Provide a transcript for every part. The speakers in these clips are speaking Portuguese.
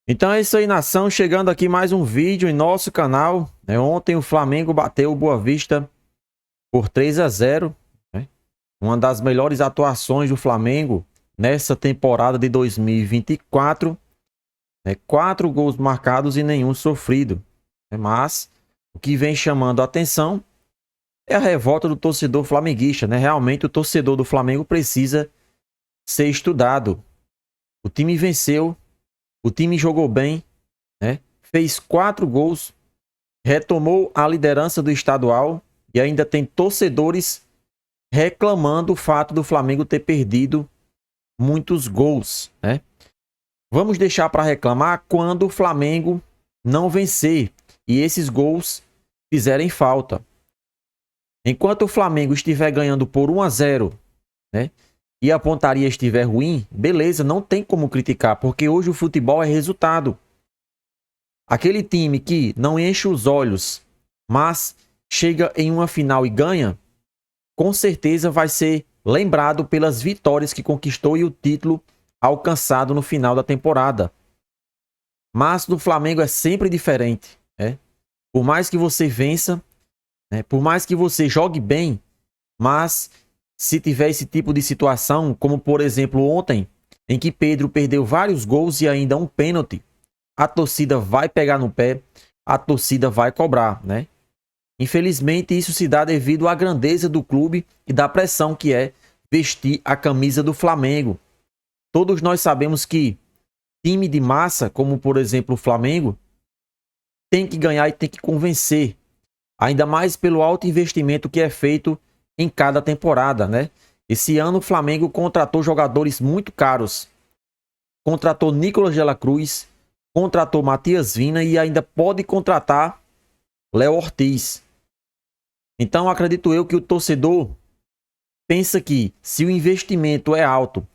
Então é isso aí, nação. Chegando aqui mais um vídeo em nosso canal. Ontem o Flamengo bateu o Boa Vista por 3-0. Uma das melhores atuações do Flamengo nessa temporada de 2024. 4 gols marcados e nenhum sofrido. Mas o que vem chamando a atenção é a revolta do torcedor flamenguista. Realmente o torcedor do Flamengo precisa ser estudado. O time venceu. O time jogou bem, fez 4 gols, retomou a liderança do estadual e ainda tem torcedores reclamando o fato do Flamengo ter perdido muitos gols. Vamos deixar para reclamar quando o Flamengo não vencer e esses gols fizerem falta. Enquanto o Flamengo estiver ganhando por 1-0, e a pontaria estiver ruim, beleza, não tem como criticar, porque hoje o futebol é resultado. Aquele time que não enche os olhos, mas chega em uma final e ganha, com certeza vai ser lembrado pelas vitórias que conquistou e o título alcançado no final da temporada. Mas no Flamengo é sempre diferente. Por mais que você vença, por mais que você jogue bem, mas se tiver esse tipo de situação, como por exemplo ontem, em que Pedro perdeu vários gols e ainda um pênalti, a torcida vai pegar no pé, a torcida vai cobrar, Infelizmente isso se dá devido à grandeza do clube e da pressão que é vestir a camisa do Flamengo. Todos nós sabemos que time de massa, como por exemplo o Flamengo, tem que ganhar e tem que convencer, ainda mais pelo alto investimento que é feito em cada temporada, Esse ano o Flamengo contratou jogadores muito caros. Contratou Nicolas de la Cruz, contratou Matias Vina e ainda pode contratar Léo Ortiz. Então acredito eu que o torcedor pensa que se o investimento é alto,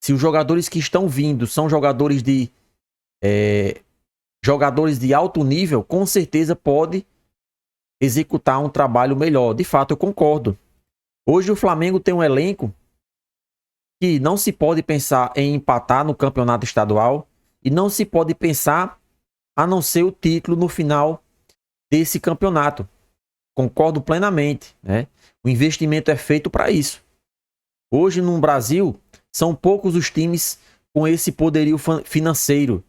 se os jogadores que estão vindo são jogadores de alto nível, com certeza pode executar um trabalho melhor. De fato, eu concordo. Hoje o Flamengo tem um elenco que não se pode pensar em empatar no campeonato estadual e não se pode pensar a não ser o título no final desse campeonato. Concordo plenamente, O investimento é feito para isso. Hoje no Brasil são poucos os times com esse poderio financeiro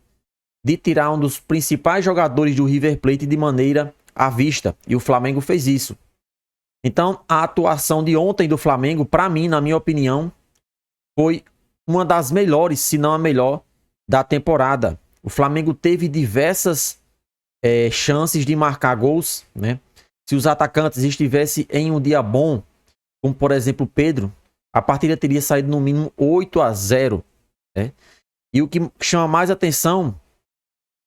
de tirar um dos principais jogadores do River Plate de maneira à vista, e o Flamengo fez isso. Então, a atuação de ontem do Flamengo, para mim, na minha opinião, foi uma das melhores, se não a melhor, da temporada. O Flamengo teve diversas chances de marcar gols, Se os atacantes estivessem em um dia bom, como por exemplo o Pedro, a partida teria saído no mínimo 8-0. E o que chama mais atenção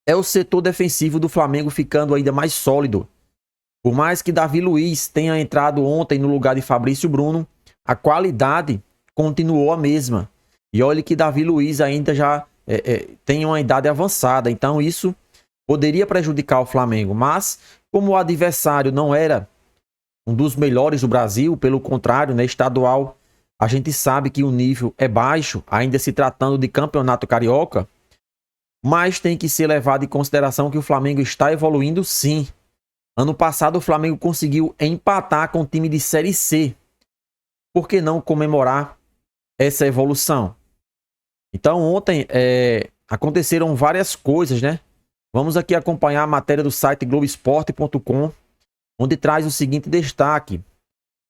é o setor defensivo do Flamengo ficando ainda mais sólido. Por mais que Davi Luiz tenha entrado ontem no lugar de Fabrício Bruno, a qualidade continuou a mesma. E olha que Davi Luiz ainda já tem uma idade avançada, então isso poderia prejudicar o Flamengo. Mas como o adversário não era um dos melhores do Brasil, pelo contrário, estadual, a gente sabe que o nível é baixo, ainda se tratando de campeonato carioca, mas tem que ser levado em consideração que o Flamengo está evoluindo sim. Ano passado o Flamengo conseguiu empatar com o time de Série C. Por que não comemorar essa evolução? Então ontem aconteceram várias coisas, Vamos aqui acompanhar a matéria do site Globoesporte.com, onde traz o seguinte destaque.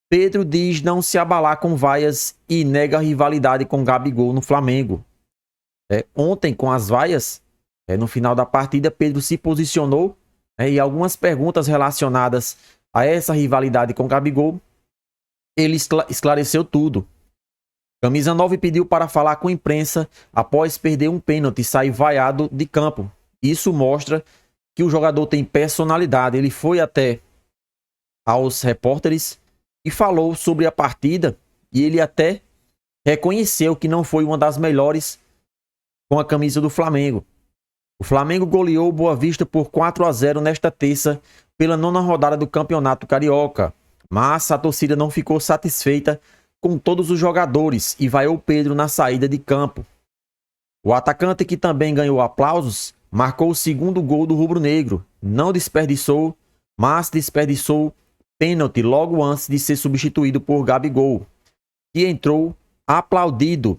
Pedro diz não se abalar com vaias e nega a rivalidade com Gabigol no Flamengo. Ontem, com as vaias, no final da partida, Pedro se posicionou e algumas perguntas relacionadas a essa rivalidade com Gabigol, ele esclareceu tudo. Camisa 9 pediu para falar com a imprensa após perder um pênalti e sair vaiado de campo. Isso mostra que o jogador tem personalidade. Ele foi até aos repórteres e falou sobre a partida e ele até reconheceu que não foi uma das melhores com a camisa do Flamengo. O Flamengo goleou o Boa Vista por 4-0 nesta terça pela 9ª rodada do Campeonato Carioca. Mas a torcida não ficou satisfeita com todos os jogadores e vaiou Pedro na saída de campo. O atacante, que também ganhou aplausos, marcou o segundo gol do rubro-negro. Não desperdiçou, mas desperdiçou pênalti logo antes de ser substituído por Gabigol, que entrou aplaudido.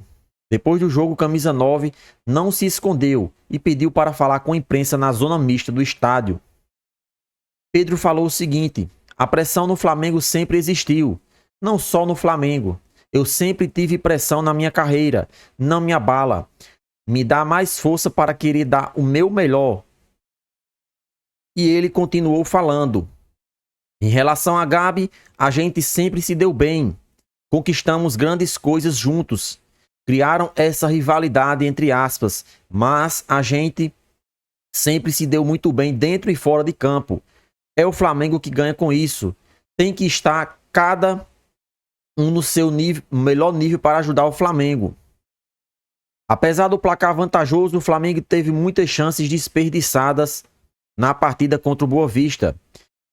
Depois do jogo, camisa 9 não se escondeu e pediu para falar com a imprensa na zona mista do estádio. Pedro falou o seguinte: a pressão no Flamengo sempre existiu, não só no Flamengo. Eu sempre tive pressão na minha carreira, não me abala. Me dá mais força para querer dar o meu melhor. E ele continuou falando: em relação a Gabi, a gente sempre se deu bem. Conquistamos grandes coisas juntos. Criaram essa rivalidade entre aspas, mas a gente sempre se deu muito bem dentro e fora de campo. É o Flamengo que ganha com isso. Tem que estar cada um no seu melhor nível para ajudar o Flamengo. Apesar do placar vantajoso, o Flamengo teve muitas chances desperdiçadas na partida contra o Boa Vista.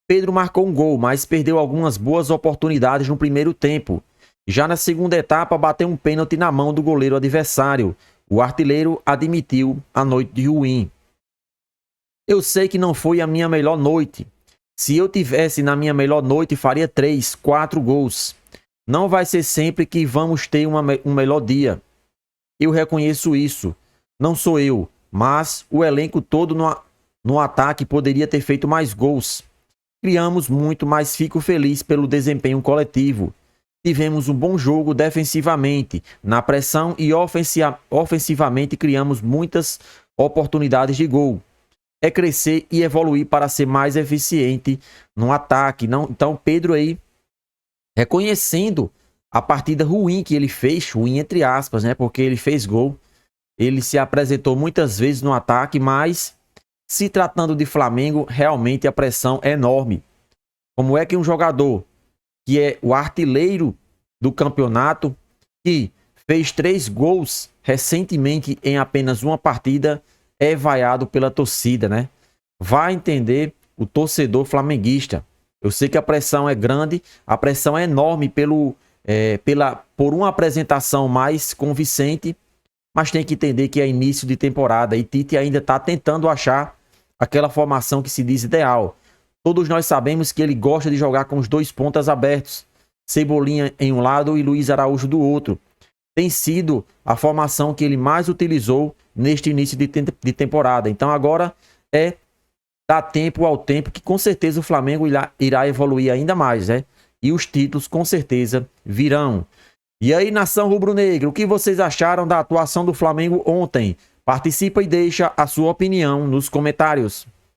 Pedro marcou um gol, mas perdeu algumas boas oportunidades no primeiro tempo. Já na segunda etapa, bateu um pênalti na mão do goleiro adversário. O artilheiro admitiu a noite de ruim. Eu sei que não foi a minha melhor noite. Se eu tivesse na minha melhor noite, faria 3, 4 gols. Não vai ser sempre que vamos ter um melhor dia. Eu reconheço isso. Não sou eu, mas o elenco todo no ataque poderia ter feito mais gols. Criamos muito, mas fico feliz pelo desempenho coletivo. Tivemos um bom jogo defensivamente, na pressão e ofensivamente criamos muitas oportunidades de gol. É crescer e evoluir para ser mais eficiente no ataque. Então, Pedro aí reconhecendo a partida ruim que ele fez, ruim entre aspas, né? Porque ele fez gol, ele se apresentou muitas vezes no ataque, mas se tratando de Flamengo, realmente a pressão é enorme. Como é que um jogador que é o artilheiro do campeonato, que fez 3 gols recentemente em apenas uma partida, é vaiado pela torcida, né? Vai entender o torcedor flamenguista. Eu sei que a pressão é grande, a pressão é enorme por uma apresentação mais convincente, mas tem que entender que é início de temporada e Tite ainda está tentando achar aquela formação que se diz ideal. Todos nós sabemos que ele gosta de jogar com os 2 pontas abertos, Cebolinha em um lado e Luiz Araújo do outro. Tem sido a formação que ele mais utilizou neste início de temporada. Então agora é dar tempo ao tempo, que com certeza o Flamengo irá evoluir ainda mais, né? E os títulos com certeza virão. E aí, nação rubro-negra, o que vocês acharam da atuação do Flamengo ontem? Participa e deixa a sua opinião nos comentários.